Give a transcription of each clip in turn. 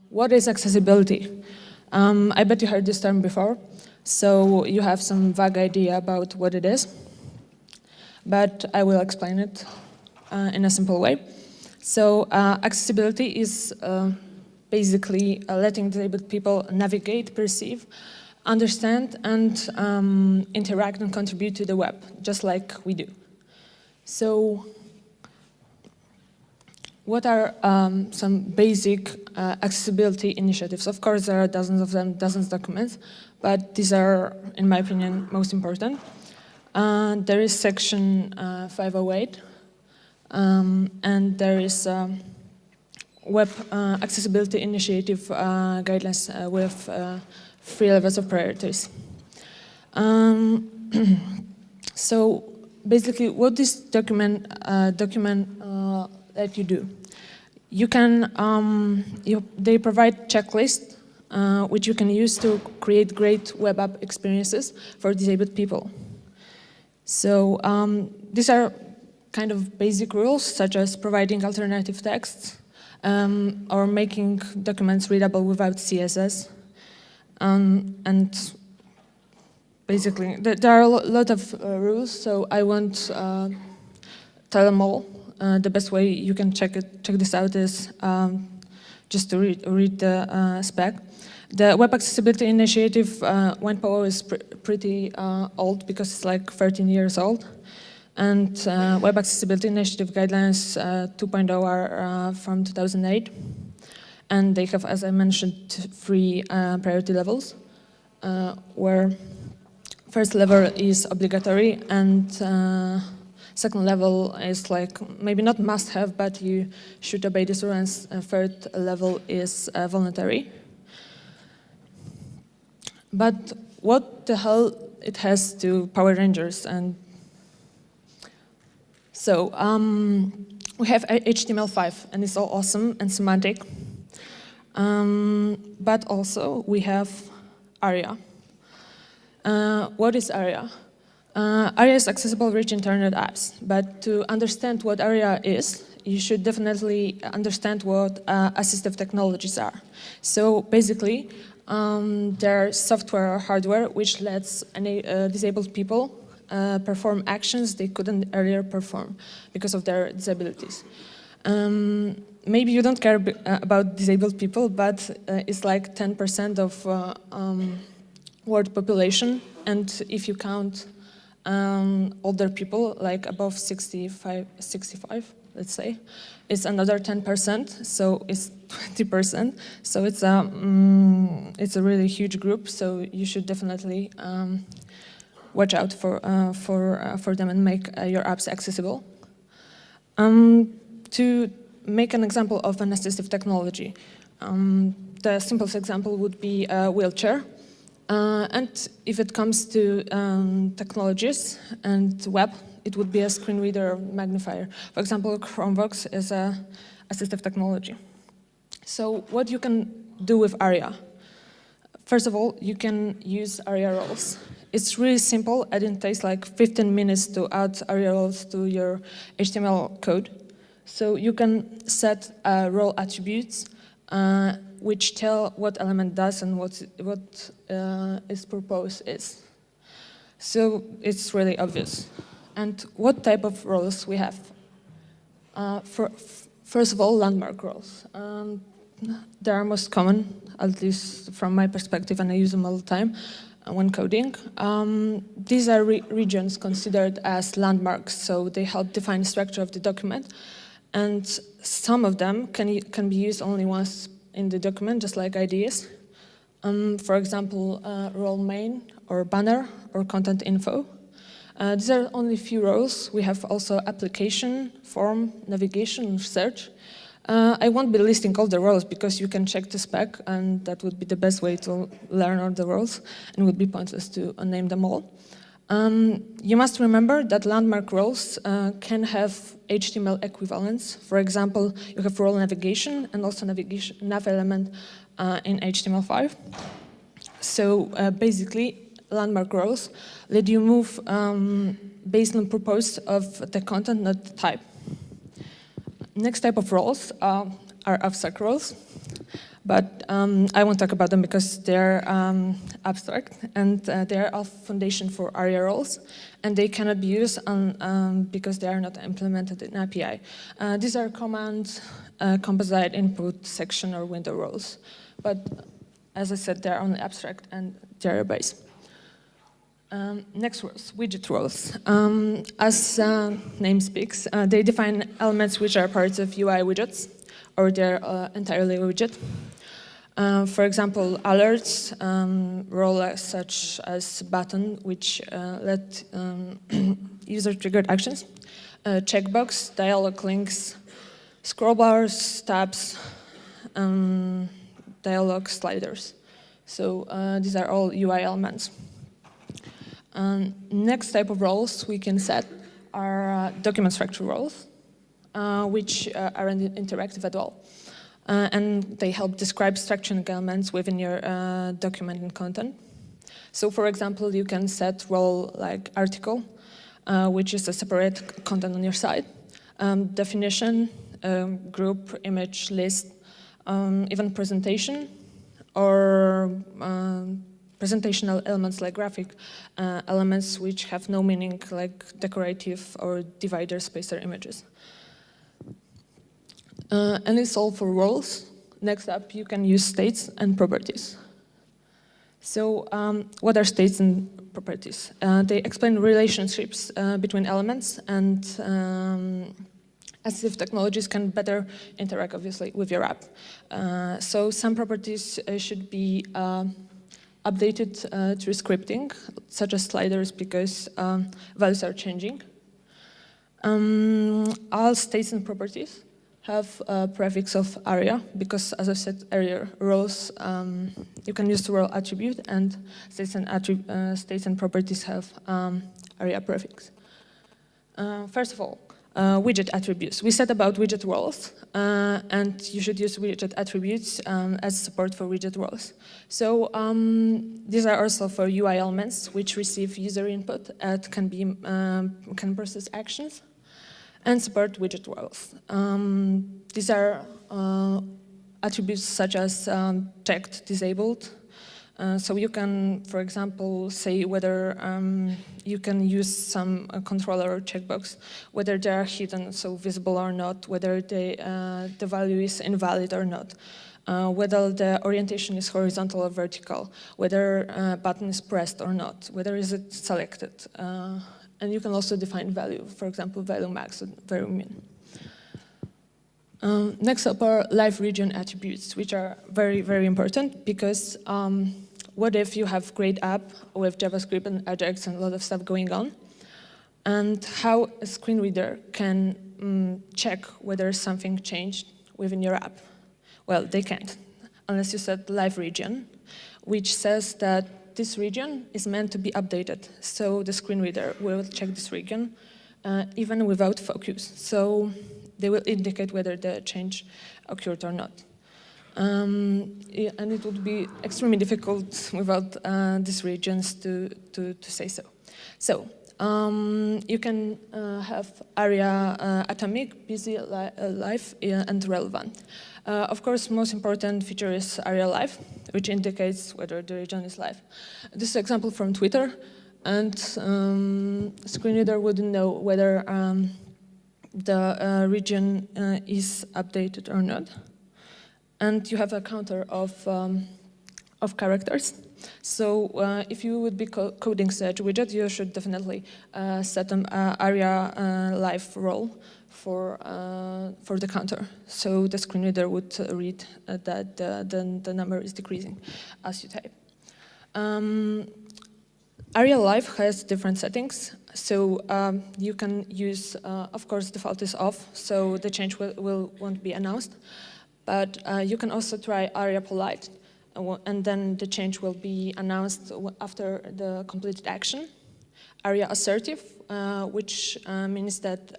What is accessibility? I bet you heard this term before, so you have some vague idea about what it is, but I will explain it in a simple way. So accessibility is basically letting disabled people navigate, perceive, understand, and interact and contribute to the web, just like we do. So what are some basic accessibility initiatives? Of course, there are dozens of them, dozens of documents, but these are, in my opinion, most important. There is section 508, and there is Web Accessibility Initiative guidelines with 3 levels of priorities. So basically, what this document let you do. You can, they provide checklists which you can use to create great web app experiences for disabled people. So these are kind of basic rules, such as providing alternative texts or making documents readable without CSS. And basically, there are a lot of rules, so I won't tell them all. The best way you can check this out is just to read the spec. The Web Accessibility Initiative 1.0 is pretty old because it's like 13 years old. And Web Accessibility Initiative Guidelines 2.0 are from 2008. And they have, as I mentioned, 3 priority levels, where first level is obligatory and second level is like, maybe not must have, but you should obey this rule, and third level is voluntary. But what the hell it has to Power Rangers? And so we have HTML5, and it's all awesome and semantic. But also we have ARIA. What is ARIA? ARIA is accessible rich internet apps, but to understand what ARIA is, you should definitely understand what assistive technologies are. So basically, they're software or hardware which lets any disabled people perform actions they couldn't earlier perform because of their disabilities. Maybe you don't care about disabled people, but it's like 10% of world population, and if you count older people, like above 65, let's say, it's another 10%, so it's 20%. So it's a really huge group. So you should definitely watch out for them and make your apps accessible. To make an example of an assistive technology, the simplest example would be a wheelchair. And if it comes to technologies and web, it would be a screen reader or magnifier. For example, Chromebox is an assistive technology. So what you can do with ARIA? First of all, you can use ARIA roles. It's really simple, and it takes like 15 minutes to add ARIA roles to your HTML code. So you can set role attributes which tell what element does and what its purpose is. So it's really obvious. And what type of roles we have? First of all, landmark roles. They are most common, at least from my perspective, and I use them all the time when coding. These are regions considered as landmarks, so they help define the structure of the document. And some of them can be used only once in the document, just like IDs. For example, role main or banner or content info. These are only a few roles. We have also application, form, navigation, search. I won't be listing all the roles because you can check the spec, and that would be the best way to learn all the roles, and it would be pointless to name them all. You must remember that landmark roles can have HTML equivalents. For example, you have role navigation and also navigation nav element in HTML5. So basically, landmark roles let you move based on purpose of the content, not the type. Next type of roles are abstract roles. But I won't talk about them because they're abstract, and they're a foundation for ARIA roles, and they cannot be used because they are not implemented in API. These are command, composite, input, section, or window roles. But as I said, they're only abstract and they're base. Next roles, widget roles. As name speaks, they define elements which are parts of UI widgets, or they're entirely a widget. For example, alerts, roles such as button, which let user-triggered actions, checkbox, dialog links, scroll bars, tabs, dialog sliders. So these are all UI elements. Next type of roles we can set are document structure roles, which aren't interactive at all. And they help describe structuring elements within your document and content. So for example, you can set role like article, which is a separate content on your site, definition, group, image, list, even presentation, or presentational elements like graphic elements which have no meaning, like decorative or divider spacer images. And it's all for roles. Next up, you can use states and properties. So what are states and properties? They explain relationships between elements and as if technologies can better interact, obviously, with your app. So some properties should be updated through scripting, such as sliders, because values are changing. All states and properties have a prefix of ARIA, because, as I said earlier, roles, you can use the role attribute, and states and properties have ARIA prefix. First of all, widget attributes. We said about widget roles, and you should use widget attributes as support for widget roles. So these are also for UI elements which receive user input and can process actions and support widget roles. These are attributes such as checked, disabled. So you can, for example, say whether you can use some controller or checkbox, whether they are hidden, so visible or not, whether the value is invalid or not, whether the orientation is horizontal or vertical, whether button is pressed or not, whether is it selected. And you can also define value, for example, value max and value min. Next up are live region attributes, which are very, very important because what if you have great app with JavaScript and Ajax and a lot of stuff going on, and how a screen reader can check whether something changed within your app? Well, they can't, unless you set live region, which says that this region is meant to be updated. So the screen reader will check this region even without focus. So they will indicate whether the change occurred or not. And it would be extremely difficult without these regions to say so. So you can have ARIA atomic, busy, live, and relevant. Of course, most important feature is ARIA live, which indicates whether the region is live. This is an example from Twitter, and screen reader wouldn't know whether the region is updated or not. And you have a counter of characters. So if you would be coding such a widget, you should definitely set an ARIA live role for the counter. So the screen reader would read that the number is decreasing as you type. ARIA live has different settings. So you can use, of course, default is off, so the change won't be announced. But you can also try ARIA polite, and then the change will be announced after the completed action. ARIA assertive, which means that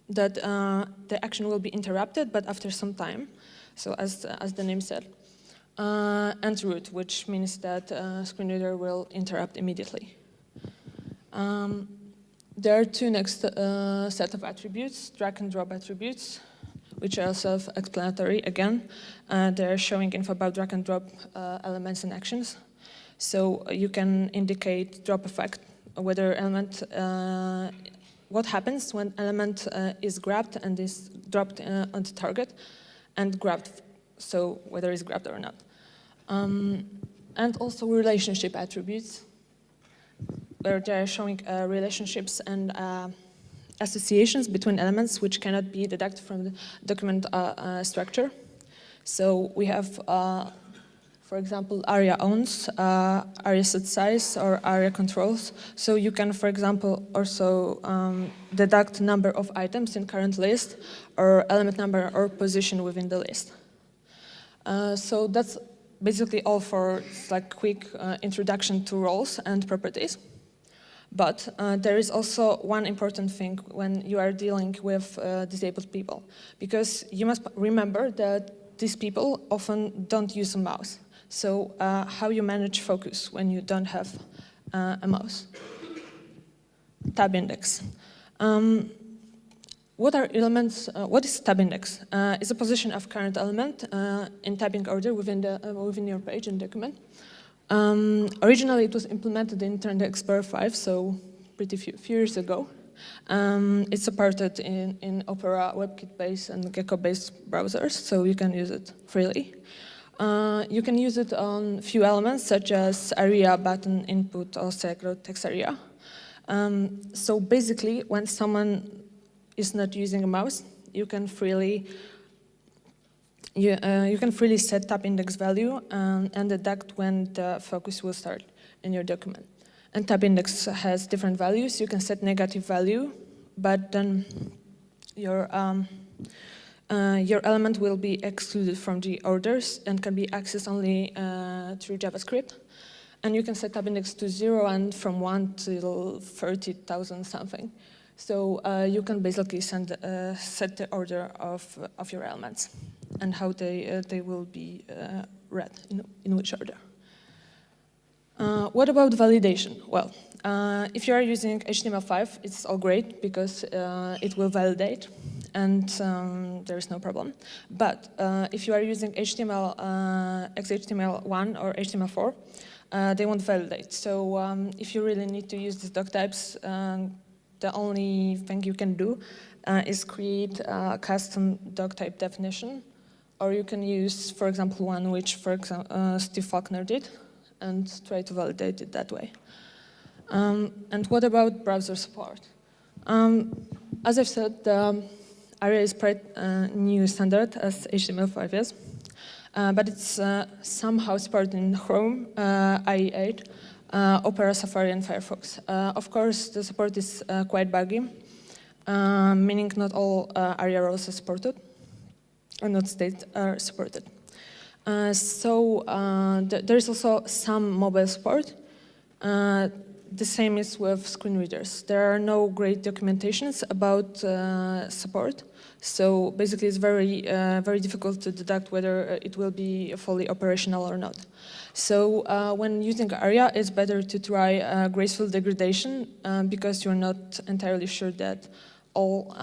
that the action will be interrupted, but after some time. So as the name said. And root, which means that screen reader will interrupt immediately. There are two next set of attributes, drag and drop attributes, which are self-explanatory again. They're showing info about drag and drop elements and actions. So you can indicate drop effect, whether element, what happens when element is grabbed and is dropped on the target, and grabbed, so whether it's grabbed or not. And also relationship attributes, where they're showing relationships and associations between elements which cannot be deducted from the document structure. So we have, for example, ARIA owns, ARIA set size, or ARIA controls. So you can, for example, also deduct number of items in current list, or element number or position within the list. So that's basically all for like quick introduction to roles and properties. But there is also one important thing when you are dealing with disabled people, because you must remember that these people often don't use a mouse. So how you manage focus when you don't have a mouse? Tab index. What are elements? What is tab index? It's a position of current element in tabbing order within your page and document. Originally, it was implemented in Internet Explorer 5, so pretty few years ago. It's supported in Opera, WebKit-based, and Gecko-based browsers, so you can use it freely. You can use it on few elements, such as area, button, input, or select text area. So basically, when someone is not using a mouse, you can freely set tab index value and deduct when the focus will start in your document. And tab index has different values. You can set negative value, but then your element will be excluded from the orders and can be accessed only through JavaScript. And you can set tab index to 0 and from 1 till 30,000 something. So you can basically set the order of your elements and how they will be read, in which order. What about validation? Well, if you are using HTML5, it's all great because it will validate and there is no problem. But if you are using HTML, XHTML1 or HTML4, they won't validate. So if you really need to use these doc types, the only thing you can do is create a custom doc type definition, or you can use, for example, one which, for example, Steve Faulkner did, and try to validate it that way. And what about browser support? As I've said, ARIA is quite a new standard as HTML5 is, but it's somehow supported in Chrome, IE8, Opera, Safari, and Firefox. Of course, the support is quite buggy, meaning not all ARIA roles are supported, or not states are supported. There is also some mobile support. The same is with screen readers. There are no great documentations about support, so basically it's very difficult to deduct whether it will be fully operational or not. So when using ARIA, it's better to try graceful degradation because you're not entirely sure that all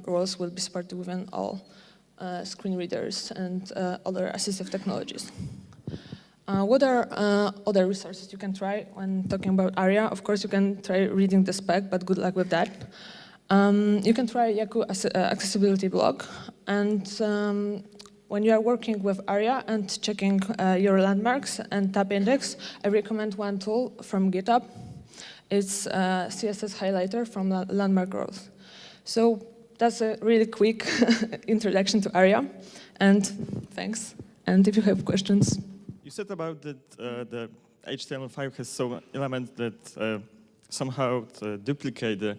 roles will be supported within all screen readers and other assistive technologies. What are other resources you can try when talking about ARIA? Of course, you can try reading the spec, but good luck with that. You can try Yahoo accessibility blog, and when you are working with ARIA and checking your landmarks and tab index, I recommend one tool from GitHub. It's CSS highlighter from Landmark Growth. So that's a really quick introduction to ARIA, and thanks. And if you have questions. You said about that the HTML5 has some elements that somehow duplicate the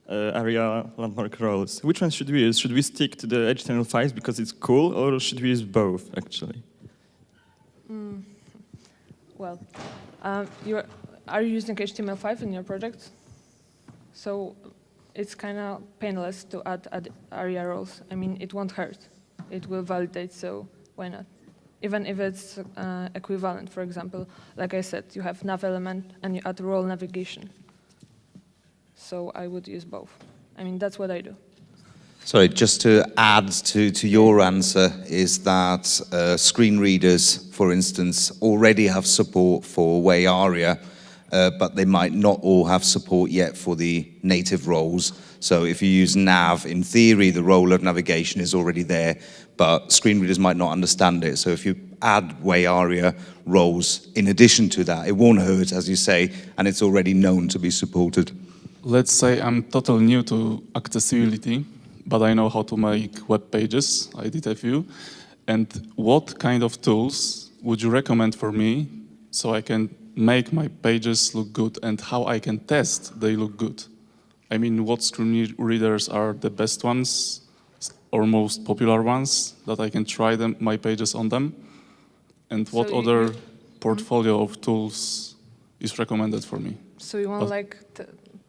ARIA landmark roles. Which one should we use? Should we stick to the HTML5 because it's cool, or should we use both, actually? Well, are you using HTML5 in your project? So it's kind of painless to add ARIA roles. I mean, it won't hurt. It will validate, so why not? Even if it's equivalent, for example, like I said, you have nav element and you add role navigation. So I would use both. I mean, that's what I do. Sorry, just to add to your answer is that screen readers, for instance, already have support for WAY ARIA, but they might not all have support yet for the native roles. So if you use nav, in theory, the role of navigation is already there, but screen readers might not understand it. So if you add WAY ARIA roles in addition to that, it won't hurt, as you say, and it's already known to be supported. Let's say I'm totally new to accessibility, but I know how to make web pages. I did a few. And what kind of tools would you recommend for me so I can make my pages look good and how I can test they look good? I mean, what screen readers are the best ones or most popular ones that I can try my pages on them? And what So other portfolio of tools is recommended for me? So you want like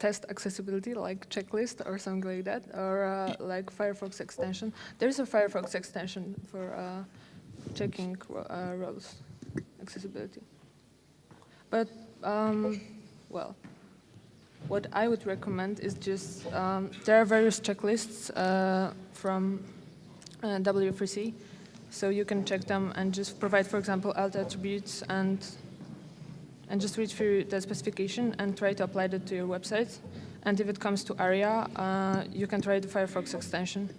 test accessibility, like checklist or something like that, or like Firefox extension? There's a Firefox extension for checking rows accessibility. But well, what I would recommend is just there are various checklists from W3C, so you can check them and just provide, for example, alt attributes and just read through the specification and try to apply that to your website. And if it comes to ARIA, you can try the Firefox extension.